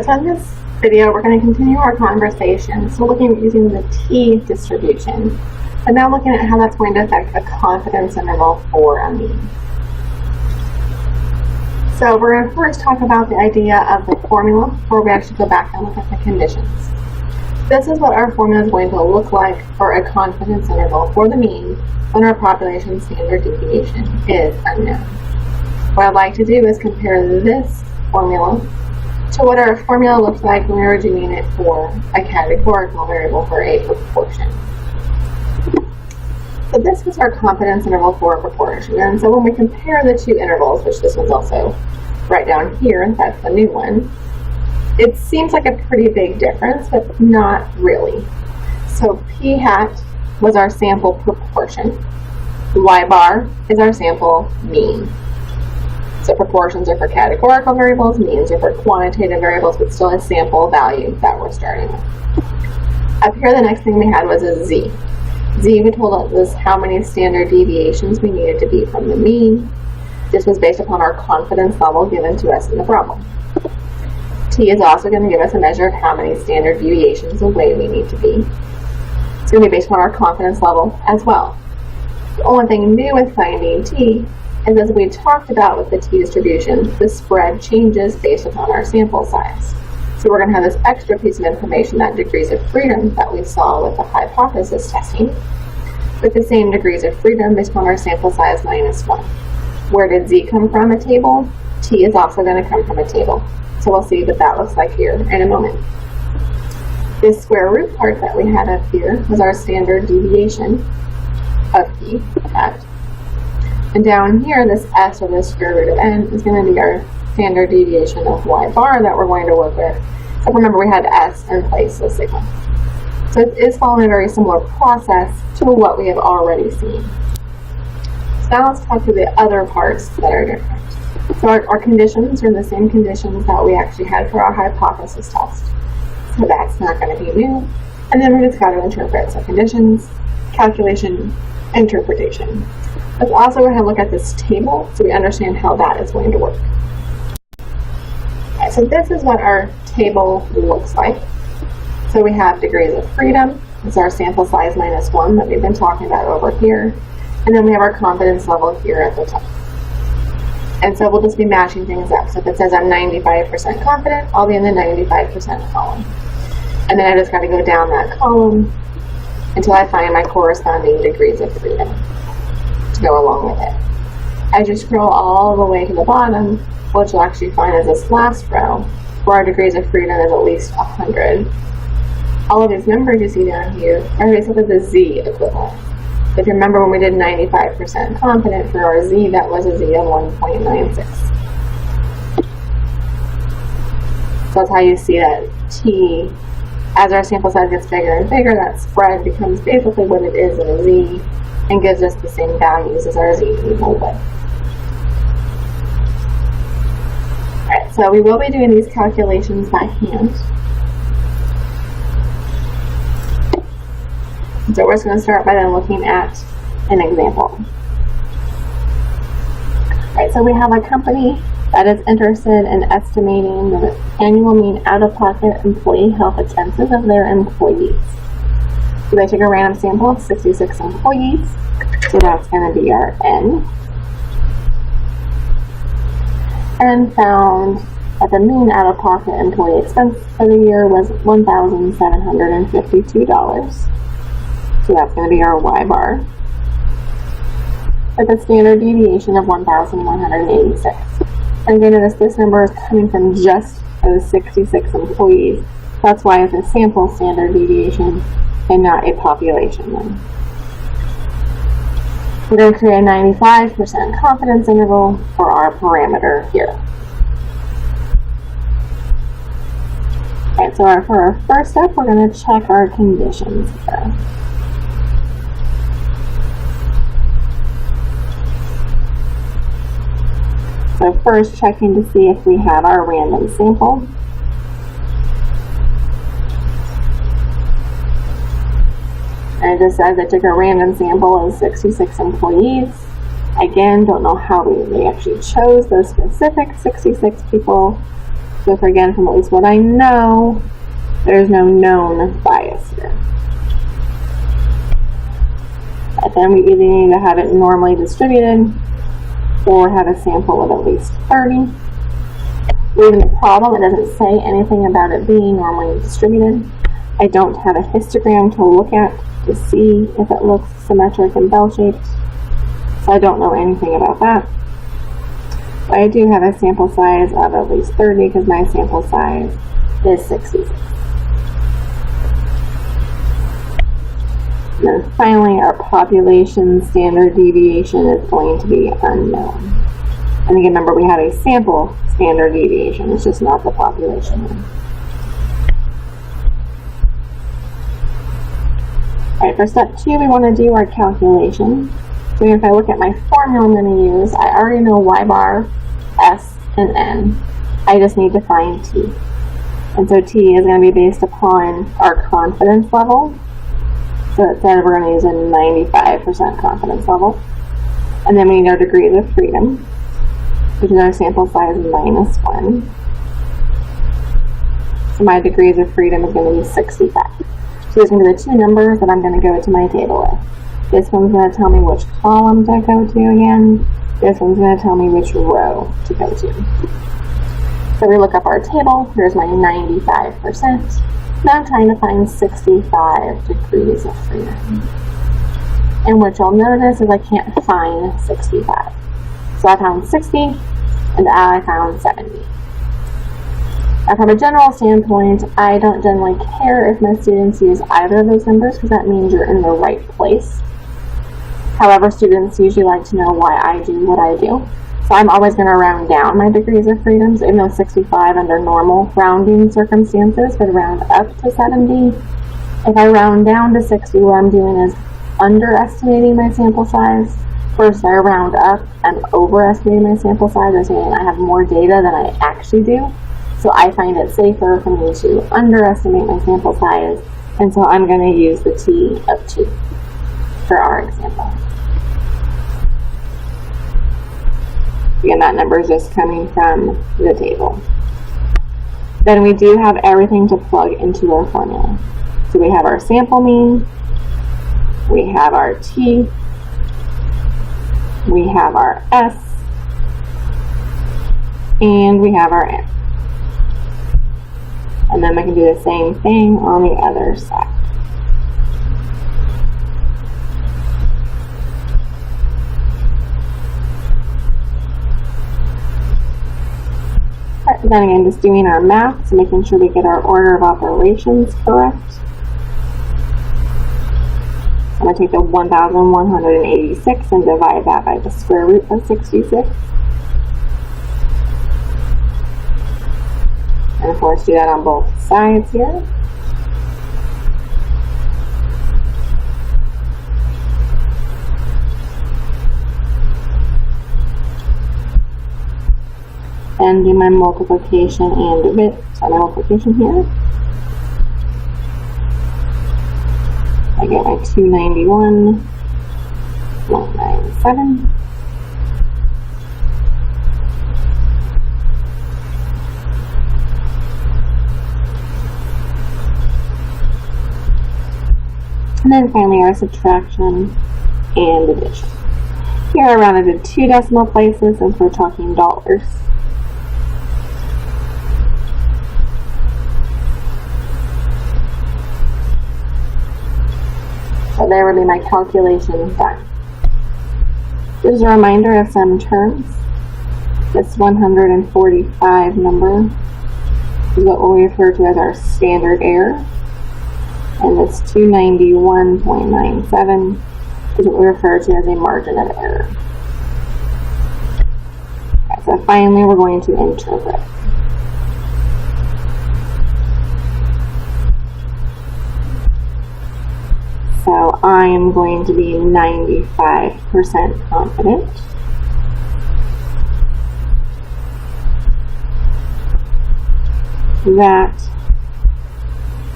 So in this video, we're going to continue our conversation. So looking at using the t distribution, but now looking at how that's going to affect the confidence interval for a mean. So we're going to first talk about the idea of the formula before we actually go back and look at the conditions. This is what our formula is going to look like for a confidence interval for the mean when our population standard deviation is unknown. What I'd like to do is compare this formula to what our formula looks like when we were doing it for a categorical variable for a proportion. So this was our confidence interval for a proportion. And so when we compare the two intervals, which this one's also right down here, that's the new one, it seems like a pretty big difference, but not really. So p hat was our sample proportion. Y bar is our sample mean. So proportions are for categorical variables, means are for quantitative variables, but still a sample value that we're starting with. Up here, the next thing we had was a z. Z told us how many standard deviations we needed to be from the mean. This was based upon our confidence level given to us in the problem. T is also going to give us a measure of how many standard deviations away we need to be. It's going to be based on our confidence level as well. The only thing new with finding t is, as we talked about with the t distribution, the spread changes based upon our sample size. So we're going to have this extra piece of information, that degrees of freedom that we saw with the hypothesis testing, with the same degrees of freedom based upon our sample size minus 1. Where did z come from? A table. T is also going to come from a table. So we'll see what that looks like here in a moment. This square root part that we had up here was our standard deviation of p hat. And down here, this s, or the square root of n, is going to be our standard deviation of y bar that we're going to work with. So remember, we had s in place of sigma. So it is following a very similar process to what we have already seen. So now let's talk through the other parts that are different. So our conditions are the same conditions that we actually had for our hypothesis test. So that's not going to be new. And then we just got to interpret. So conditions, calculation, interpretation. Let's also go ahead and look at this table so we understand how that is going to work. Okay, so this is what our table looks like. So we have degrees of freedom. It's our sample size minus 1 that we've been talking about over here. And then we have our confidence level here at the top. And so we'll just be matching things up. So if it says I'm 95% confident, I'll be in the 95% column. And then I just got to go down that column until I find my corresponding degrees of freedom to go along with it. As you scroll all the way to the bottom, what you'll actually find is this last row, where our degrees of freedom is at least 100. All of these numbers you see down here are basically the z equivalent. So if you remember when we did 95% confident for our z, that was a z of 1.96. So that's how you see that t, as our sample size gets bigger and bigger, that spread becomes basically what it is in a z and gives us the same values as our z table would. Alright, so we will be doing these calculations by hand. So we're just going to start by then looking at an example. Alright, so we have a company that is interested in estimating the annual mean out-of-pocket employee health expenses of their employees. So they took a random sample of 66 employees, so that's going to be our N, and found that the mean out-of-pocket employee expense for the year was $1,752. So that's going to be our Y bar, with a standard deviation of 1,186. And again, notice this number is coming from just those 66 employees. That's why it's a sample standard deviation and not a population one. We're going to create a 95% confidence interval for our parameter here. Alright, so for our first step, we're going to check our conditions here. So first, checking to see if we have our random sample. And it just says I took a random sample of 66 employees. Again, don't know how they actually chose those specific 66 people. So for again, from at least what I know, there's no known bias here. But then we either need to have it normally distributed or have a sample of at least 30. Reading the problem, it doesn't say anything about it being normally distributed. I don't have a histogram to look at to see if it looks symmetric and bell-shaped, so I don't know anything about that. But I do have a sample size of at least 30 because my sample size is 66. And then finally, our population standard deviation is going to be unknown. And again, remember, we have a sample standard deviation. It's just not the population one. All right, for step 2, we want to do our calculation. So if I look at my formula I'm going to use, I already know y bar, s, and n. I just need to find t. And so t is going to be based upon our confidence level. So it said we're going to use a 95% confidence level. And then we need our degrees of freedom, which is our sample size minus 1. So my degrees of freedom is going to be 65. So these are going to be the two numbers that I'm going to go to my table with. This one's going to tell me which column to go to again. This one's going to tell me which row to go to. So we look up our table. Here's my 95%. Now I'm trying to find 65 degrees of freedom. And what you'll notice is I can't find 65. So I found 60, and I found 70. Now from a general standpoint, I don't generally care if my students use either of those numbers because that means you're in the right place. However, students usually like to know why I do what I do. So I'm always going to round down my degrees of freedom. So even though 65 under normal rounding circumstances would round up to 70, if I round down to 60, what I'm doing is underestimating my sample size. First, I round up and overestimating my sample size, or saying I have more data than I actually do. So I find it safer for me to underestimate my sample size, and so I'm going to use the t of 2 for our example. Again, that number is just coming from the table. Then we do have everything to plug into our formula. So we have our sample mean, we have our t, we have our s, and we have our n. And then we can do the same thing on the other side. Alright, then again, just doing our math, so making sure we get our order of operations correct. I'm going to take the 1,186 and divide that by the square root of 66. And of course, do that on both sides here. And do my multiplication and divide. So my multiplication here. I get my 291.97. And then finally our subtraction and addition. Here I rounded to 2 decimal places since we're talking dollars. So there will be my calculation done. Just a reminder of some terms. This 145 number is what we'll refer to as our standard error. And this 291.97 is what we refer to as a margin of error. Okay, so finally we're going to interpret. So I'm going to be 95% confident that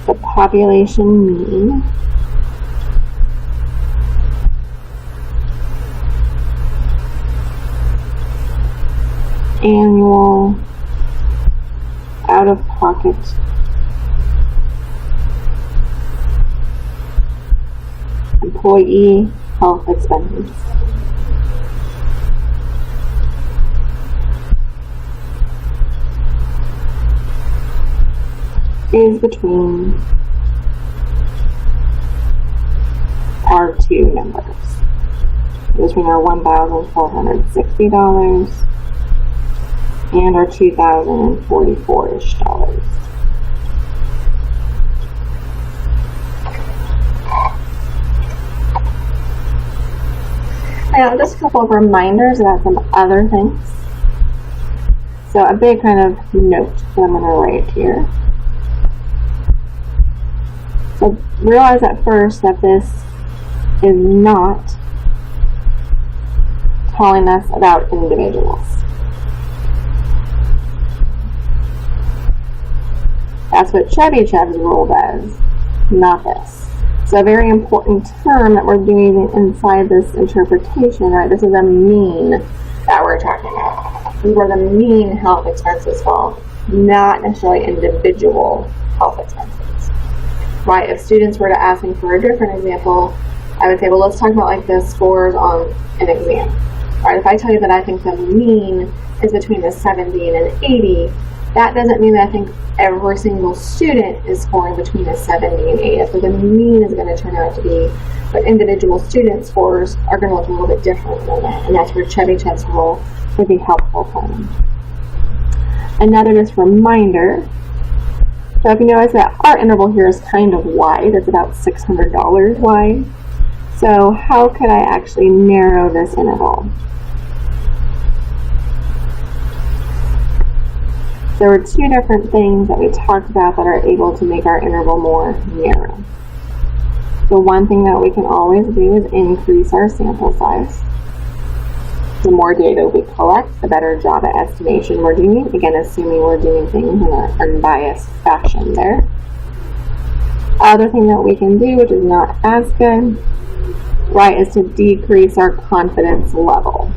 the population mean annual out-of-pocket employee health expenses. Is between our two numbers. Between our $1,460 and our $2,044-ish. Now, just a couple of reminders about some other things. So a big kind of note that I'm going to write here. So realize at first that this is not telling us about individuals. That's what Chevy Chev's rule does, not this. So a very important term that we're doing inside this interpretation, right? This is a mean that we're talking about. This is where the mean health expenses fall, not necessarily individual health expenses. Right? If students were to ask me for a different example, I would say, well, let's talk about like the scores on an exam. Right? If I tell you that I think the mean is between a 70 and an 80, that doesn't mean that I think every single student is scoring between a 70 and 80. So the mean is going to turn out to be, but individual student scores are going to look a little bit different than that. And that's where Chevy Chev's rule would be helpful for me. Another just reminder. So if you notice that our interval here is kind of wide, it's about $600 wide. So how could I actually narrow this interval? There were two different things that we talked about that are able to make our interval more narrow. The one thing that we can always do is increase our sample size. The more data we collect, the better job at estimation we're doing. Again, assuming we're doing things in an unbiased fashion there. Other thing that we can do, which is not as good, right, is to decrease our confidence level.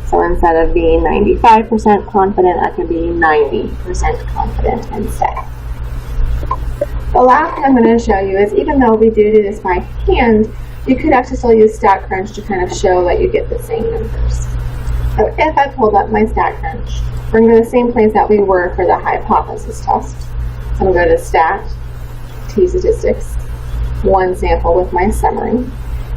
So instead of being 95% confident, I can be 90% confident instead. The last thing I'm going to show you is, even though we do this by hand, you could actually still use StatCrunch to kind of show that you get the same numbers. So if I pulled up my StatCrunch, we're going to go to the same place that we were for the hypothesis test. So I'm going to go to Stat, T Statistics, one sample with my summary.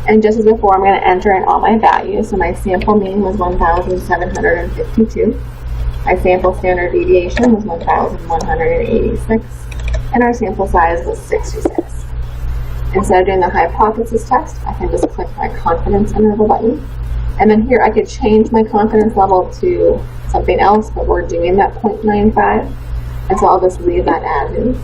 And just as before, I'm going to enter in all my values. So my sample mean was 1,752. My sample standard deviation was 1,186. And our sample size was 66. Instead of doing the hypothesis test, I can just click my confidence interval button. And then here I could change my confidence level to something else, but we're doing that 0.95. And so I'll just leave that as is.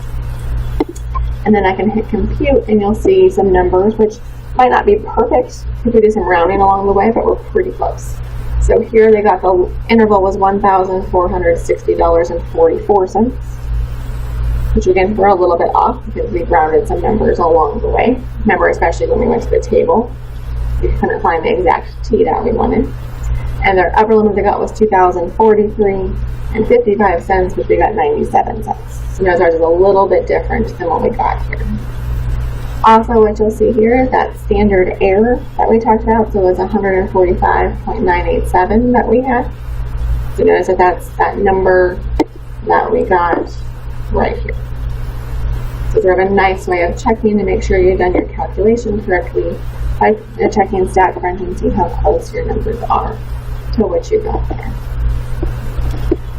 And then I can hit compute, and you'll see some numbers, which might not be perfect if we do some rounding along the way, but we're pretty close. So here they got the interval was $1,460.44, which again, we're a little bit off because we rounded some numbers along the way. Remember, especially when we went to the table, we couldn't find the exact T that we wanted. And their upper limit they got was $2,043.55, which we got 97 cents. So notice ours is a little bit different than what we got here. Also, what you'll see here is that standard error that we talked about. So it was 145.987 that we had. So notice that that's that number that we got right here. So sort of a nice way of checking to make sure you've done your calculation correctly by checking StatCrunch and see how close your numbers are to what you got there.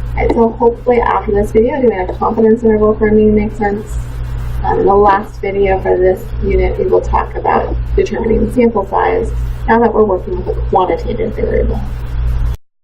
Alright, so hopefully after this video, doing a confidence interval for me makes sense. In the last video for this unit, we will talk about determining sample size now that we're working with a quantitative variable.